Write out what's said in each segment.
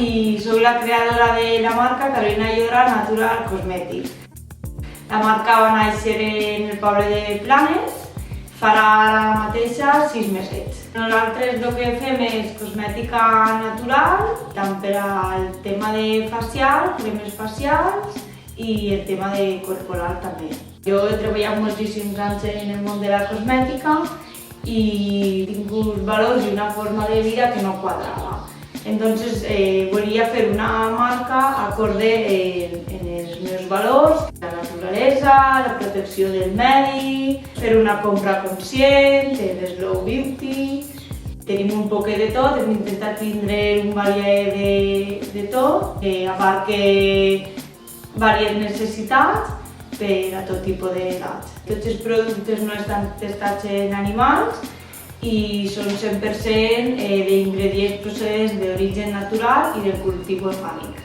y soy la creadora de la marca Carolina Llodrà Natural Cosmetics. La marca va néixer en el poble de Planes, farà ara mateixa 6 mesets. Nosaltres el que fem és cosmètica natural, tant per al tema de facial, cremes facials i el tema de corporal també. Jo he treballat moltíssims anys en el món de la cosmètica i tinc uns valors i una forma de vida que no quadrava. Entonces volia fer una marca acorde en els meus valors, la naturalesa, la protecció del medi, fer una compra conscient, l'slow beauty. Tenim un poquet de tot, hem intentat tindre un variet de tot, que abarca diverses necessitats per a tot tipus d'edats. Tots els productes no estan testats en animals i són 100% d'ingredients procedents d'origen natural i del cultiu orgànic.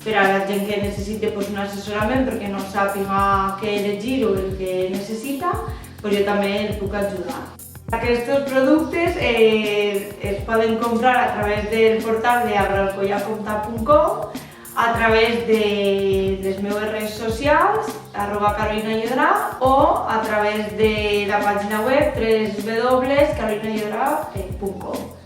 Per a la gent que necessita un assessorament perquè no sàpiga què elegir o el que necessita, jo també el puc ajudar. Aquests productes es poden comprar a través del portal de agroalcoyacomta.com, a través de les meves redes socials, @carolinallodrah, o a través de la pàgina web www.carolinallodrah.com.